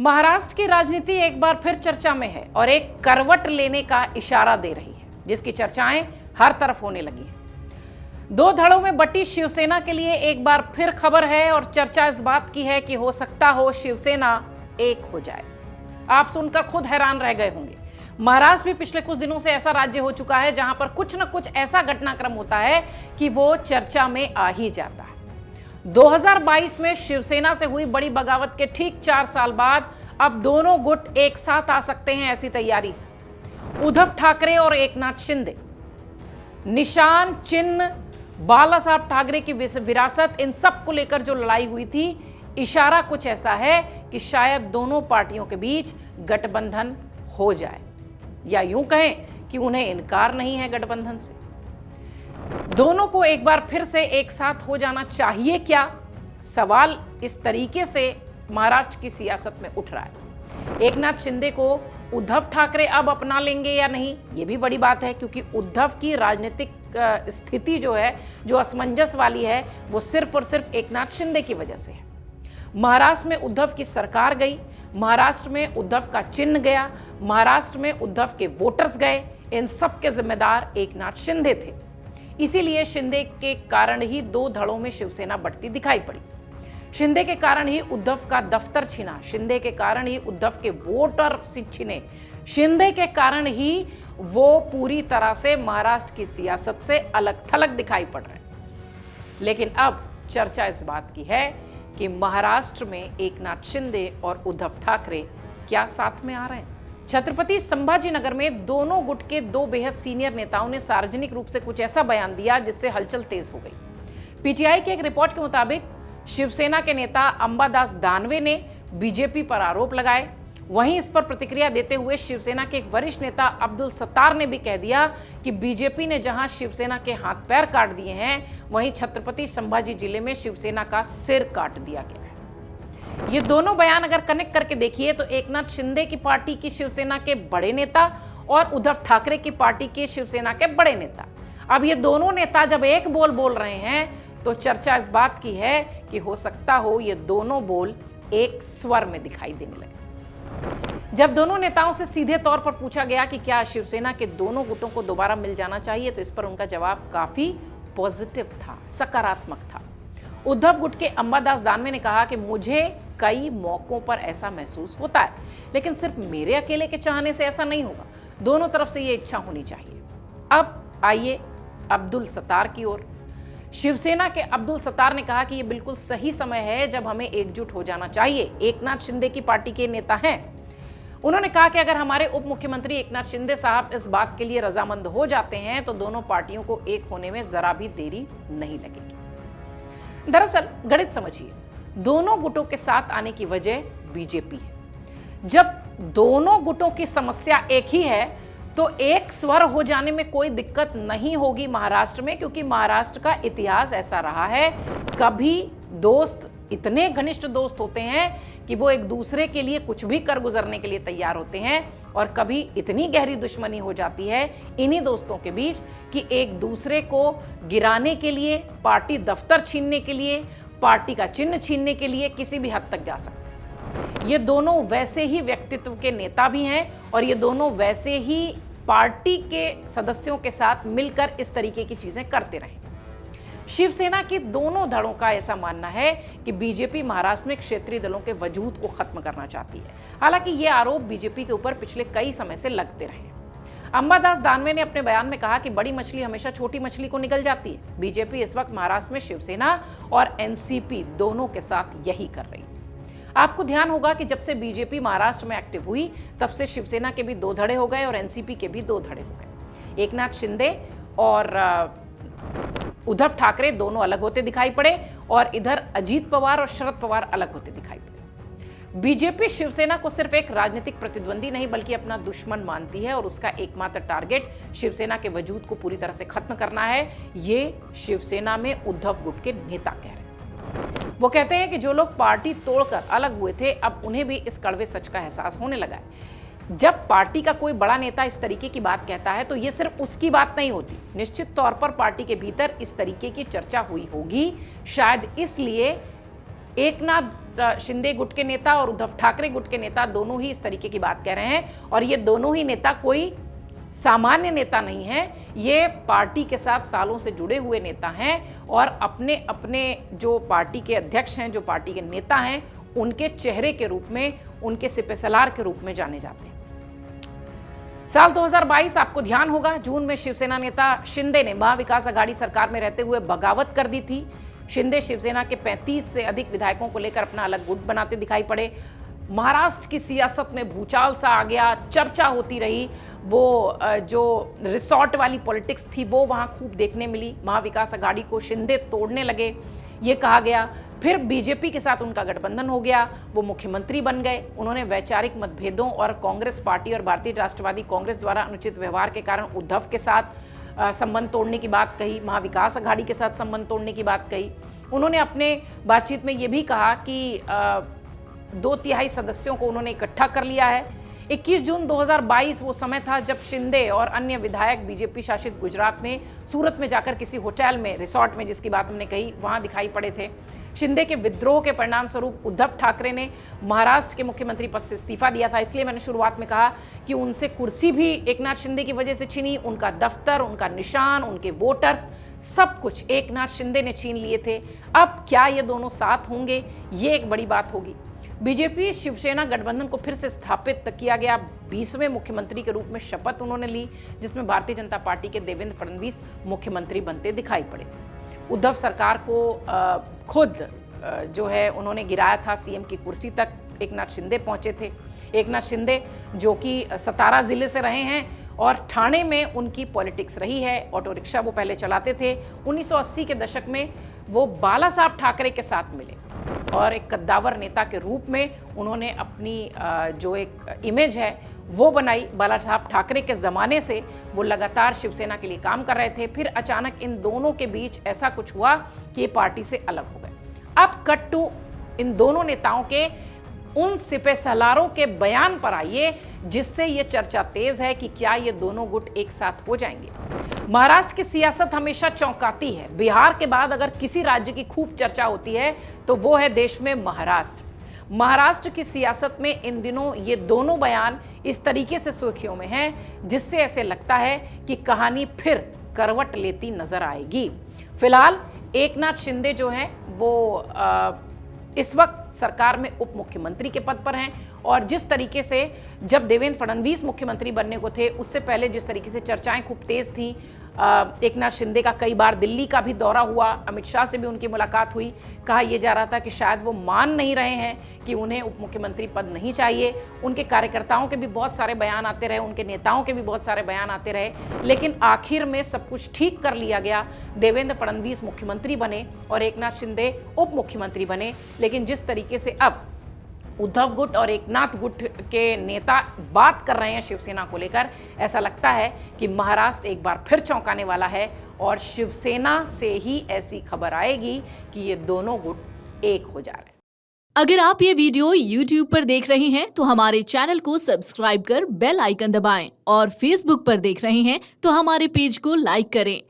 महाराष्ट्र की राजनीति एक बार फिर चर्चा में है और एक करवट लेने का इशारा दे रही है, जिसकी चर्चाएं हर तरफ होने लगी हैं। दो धड़ों में बटी शिवसेना के लिए एक बार फिर खबर है और चर्चा इस बात की है कि हो सकता हो शिवसेना एक हो जाए। आप सुनकर खुद हैरान रह गए होंगे। महाराष्ट्र भी पिछले कुछ दिनों से ऐसा राज्य हो चुका है जहां पर कुछ न कुछ ऐसा घटनाक्रम होता है कि वो चर्चा में आ ही जाता है। 2022 में शिवसेना से हुई बड़ी बगावत के ठीक 4 साल बाद अब दोनों गुट एक साथ आ सकते हैं, ऐसी तैयारी। उद्धव ठाकरे और एकनाथ शिंदे, निशान, चिन्ह, बाला साहब ठाकरे की विरासत, इन सब को लेकर जो लड़ाई हुई थी, इशारा कुछ ऐसा है कि शायद दोनों पार्टियों के बीच गठबंधन हो जाए, या यूं कहें कि उन्हें इनकार नहीं है गठबंधन से। दोनों को एक बार फिर से एक साथ हो जाना चाहिए क्या? सवाल इस तरीके से महाराष्ट्र की सियासत में उठ रहा है। एकनाथ शिंदे को उद्धव ठाकरे अब अपना लेंगे या नहीं, यह भी बड़ी बात है, क्योंकि उद्धव की राजनीतिक स्थिति जो है, जो असमंजस वाली है, वो सिर्फ और सिर्फ एकनाथ शिंदे की वजह से है। महाराष्ट्र में उद्धव की सरकार गई, महाराष्ट्र में उद्धव का चिन्ह गया, महाराष्ट्र में उद्धव के वोटर्स गए, इन सब के जिम्मेदार एकनाथ शिंदे थे। इसीलिए शिंदे के कारण ही दो धड़ों में शिवसेना बढ़ती दिखाई पड़ी। शिंदे के कारण ही उद्धव का दफ्तर छिना, शिंदे के कारण ही उद्धव के वोटर छिने, शिंदे के कारण ही वो पूरी तरह से महाराष्ट्र की सियासत से अलग थलग दिखाई पड़ रहे हैं। लेकिन अब चर्चा इस बात की है कि महाराष्ट्र में एकनाथ शिंदे और उद्धव ठाकरे क्या साथ में आ रहे हैं। छत्रपति संभाजीनगर में दोनों गुट के दो बेहद सीनियर नेताओं ने सार्वजनिक रूप से कुछ ऐसा बयान दिया जिससे हलचल तेज हो गई। पीटीआई की एक रिपोर्ट के मुताबिक शिवसेना के नेता अंबादास दानवे ने बीजेपी पर आरोप लगाए। वहीं इस पर प्रतिक्रिया देते हुए शिवसेना के एक वरिष्ठ नेता अब्दुल सत्तार ने भी कह दिया कि बीजेपी ने जहां शिवसेना के हाथ पैर काट दिए हैं, वहीं छत्रपति संभाजी जिले में शिवसेना का सिर काट दिया गया है। ये दोनों बयान अगर कनेक्ट करके देखिए तो एकनाथ शिंदे की पार्टी की शिवसेना के बड़े नेता और उद्धव ठाकरे की पार्टी के शिवसेना के बड़े नेता, अब ये दोनों नेता जब एक बोल बोल रहे हैं तो चर्चा इस बात की है कि हो सकता हो ये दोनों बोल एक स्वर में दिखाई देने लगे। जब दोनों नेताओं से सीधे तौर पर पूछा गया कि क्या शिवसेना के दोनों गुटों को दोबारा मिल जाना चाहिए, तो इस पर उनका जवाब काफी पॉजिटिव था, सकारात्मक था। उद्धव गुट के अंबादास दानवे ने कहा कि मुझे कई मौकों पर ऐसा महसूस होता है, लेकिन सिर्फ मेरे अकेले के चाहने से ऐसा नहीं होगा, दोनों तरफ से ये इच्छा होनी चाहिए। अब आइए अब्दुल सत्तार की ओर। शिवसेना के अब्दुल सत्तार ने कहा कि ये बिल्कुल सही समय है जब हमें एकजुट हो जाना चाहिए। एकनाथ शिंदे की पार्टी के नेता हैं। उन्होंने कहा कि अगर हमारे उप मुख्यमंत्री एकनाथ शिंदे साहब इस बात के लिए रजामंद हो जाते हैं तो दोनों पार्टियों को एक होने में जरा भी देरी नहीं लगेगी। दरअसल गणित समझिए, दोनों गुटों के साथ आने की वजह बीजेपी है। जब दोनों गुटों की समस्या एक ही है तो एक स्वर हो जाने में कोई दिक्कत नहीं होगी महाराष्ट्र में, क्योंकि महाराष्ट्र का इतिहास ऐसा रहा है, कभी दोस्त इतने घनिष्ठ दोस्त होते हैं कि वो एक दूसरे के लिए कुछ भी कर गुजरने के लिए तैयार होते हैं, और कभी इतनी गहरी दुश्मनी हो जाती है इन्हीं दोस्तों के बीच कि एक दूसरे को गिराने के लिए, पार्टी दफ्तर छीनने के लिए, पार्टी का चिन्ह छीनने के लिए किसी भी हद तक जा सकते हैं। ये दोनों वैसे ही व्यक्तित्व के नेता भी हैं और ये दोनों वैसे ही पार्टी के सदस्यों के साथ मिलकर इस तरीके की चीजें करते रहे। शिवसेना की दोनों धड़ों का ऐसा मानना है कि बीजेपी महाराष्ट्र में क्षेत्रीय दलों के वजूद को खत्म करना चाहती है। हालांकि ये आरोप बीजेपी के ऊपर पिछले कई समय से लगते रहे हैं। अंबादास दानवे ने अपने बयान में कहा कि बड़ी मछली हमेशा छोटी मछली को निगल जाती है। बीजेपी इस वक्त महाराष्ट्र में शिवसेना और एनसीपी दोनों के साथ यही कर रही है। आपको ध्यान होगा कि जब से बीजेपी महाराष्ट्र में एक्टिव हुई तब से शिवसेना के भी दो धड़े हो गए और एनसीपी के भी दो धड़े हो गए। एकनाथ शिंदे और उद्धव ठाकरे दोनों अलग होते दिखाई पड़े और इधर अजीत पवार और शरद पवार अलग होते दिखाई पड़े। बीजेपी शिवसेना को सिर्फ एक राजनीतिक प्रतिद्वंदी नहीं बल्कि अपना दुश्मन मानती है और उसका एकमात्र टारगेट शिवसेना के वजूद को पूरी तरह से खत्म करना है। ये शिवसेना में उद्धव गुट के नेता कह रहे हैं। वो कहते हैं कि जो लोग पार्टी तोड़कर अलग हुए थे, अब उन्हें भी इस कड़वे सच का एहसास होने लगा है। जब पार्टी का कोई बड़ा नेता इस तरीके की बात कहता है तो ये सिर्फ उसकी बात नहीं होती, निश्चित तौर पर पार्टी के भीतर इस तरीके की चर्चा हुई होगी। शायद इसलिए एकनाथ शिंदे गुट के नेता और उद्धव ठाकरे गुट के नेता दोनों ही इस तरीके की बात कह रहे हैं। और ये दोनों ही नेता कोई सामान्य नेता नहीं है, ये पार्टी के साथ सालों से जुड़े हुए नेता हैं और अपने अपने जो पार्टी के अध्यक्ष हैं, जो पार्टी के नेता हैं, उनके चेहरे के रूप में, उनके सिपहसालार के रूप में जाने जाते हैं। साल 2022 आपको ध्यान होगा, जून में शिवसेना नेता शिंदे ने महाविकास आघाड़ी सरकार में रहते हुए बगावत कर दी थी। शिंदे शिवसेना के 35 से अधिक विधायकों को लेकर अपना अलग गुट बनाते दिखाई पड़े। महाराष्ट्र की सियासत में भूचाल सा आ गया, चर्चा होती रही। वो जो रिसॉर्ट वाली पॉलिटिक्स थी वो वहाँ खूब देखने मिली। महाविकास आघाड़ी को शिंदे तोड़ने लगे, ये कहा गया। फिर बीजेपी के साथ उनका गठबंधन हो गया, वो मुख्यमंत्री बन गए। उन्होंने वैचारिक मतभेदों और कांग्रेस पार्टी और भारतीय राष्ट्रवादी कांग्रेस द्वारा अनुचित व्यवहार के कारण उद्धव के साथ संबंध तोड़ने की बात कही, महाविकास आघाड़ी के साथ संबंध तोड़ने की बात कही। उन्होंने अपने बातचीत में ये भी कहा कि 2/3 सदस्यों को उन्होंने इकट्ठा कर लिया है। 21 जून 2022 वो समय था जब शिंदे और अन्य विधायक बीजेपी शासित गुजरात में सूरत में जाकर किसी होटल में, रिसॉर्ट में, जिसकी बात हमने कही, वहां दिखाई पड़े थे। शिंदे के विद्रोह के परिणाम स्वरूप उद्धव ठाकरे ने महाराष्ट्र के मुख्यमंत्री पद से इस्तीफा दिया था। इसलिए मैंने शुरुआत में कहा कि उनसे कुर्सी भी एकनाथ शिंदे की वजह से छीनी, उनका दफ्तर, उनका निशान, उनके वोटर्स, सब कुछ एकनाथ शिंदे ने छीन लिए थे। अब क्या ये दोनों साथ होंगे, ये एक बड़ी बात होगी। बीजेपी शिवसेना गठबंधन को फिर से स्थापित किया गया। 20वें मुख्यमंत्री के रूप में शपथ उन्होंने ली, जिसमें भारतीय जनता पार्टी के देवेंद्र फडणवीस मुख्यमंत्री बनते दिखाई पड़े थे। उद्धव सरकार को खुद जो है उन्होंने गिराया था, सीएम की कुर्सी तक एकनाथ शिंदे पहुंचे थे। एकनाथ शिंदे जो कि सतारा जिले से रहे हैं और ठाणे में उनकी पॉलिटिक्स रही है। ऑटो रिक्शा वो पहले चलाते थे। 1980 के दशक में वो बाला साहब ठाकरे के साथ मिले और एक कद्दावर नेता के रूप में उन्होंने अपनी जो एक इमेज है वो बनाई। बाला साहब ठाकरे के ज़माने से वो लगातार शिवसेना के लिए काम कर रहे थे। फिर अचानक इन दोनों के बीच ऐसा कुछ हुआ कि ये पार्टी से अलग हो गए। अब कट टू इन दोनों नेताओं के उन सिपहसालारों के बयान पर आइए जिससे ये चर्चा तेज है कि क्या ये दोनों गुट एक साथ हो जाएंगे। महाराष्ट्र की सियासत हमेशा चौंकाती है। बिहार के बाद अगर किसी राज्य की खूब चर्चा होती है तो वो है देश में महाराष्ट्र। महाराष्ट्र की सियासत में इन दिनों ये दोनों बयान इस तरीके से सुर्खियों में हैं जिससे ऐसे लगता है कि कहानी फिर करवट लेती नजर आएगी। फिलहाल एकनाथ शिंदे जो हैं वो इस वक्त सरकार में उप मुख्यमंत्री के पद पर हैं और जिस तरीके से जब देवेंद्र फडणवीस मुख्यमंत्री बनने को थे उससे पहले जिस तरीके से चर्चाएं खूब तेज थी, एकनाथ शिंदे का कई बार दिल्ली का भी दौरा हुआ, अमित शाह से भी उनकी मुलाकात हुई। कहा यह जा रहा था कि शायद वो मान नहीं रहे हैं कि उन्हें उप मुख्यमंत्री पद नहीं चाहिए। उनके कार्यकर्ताओं के भी बहुत सारे बयान आते रहे, उनके नेताओं के भी बहुत सारे बयान आते रहे, लेकिन आखिर में सब कुछ ठीक कर लिया गया। देवेंद्र फडणवीस मुख्यमंत्री बने और एकनाथ शिंदे उप मुख्यमंत्री बने। लेकिन जिस तरीके से अब उद्धव गुट और एकनाथ गुट के नेता बात कर रहे हैं शिवसेना को लेकर, ऐसा लगता है कि महाराष्ट्र एक बार फिर चौंकाने वाला है और शिवसेना से ही ऐसी खबर आएगी कि ये दोनों गुट एक हो जा रहे हैं। अगर आप ये वीडियो YouTube पर देख रहे हैं तो हमारे चैनल को सब्सक्राइब कर बेल आइकन दबाएं और Facebook पर देख रहे हैं तो हमारे पेज को लाइक करें।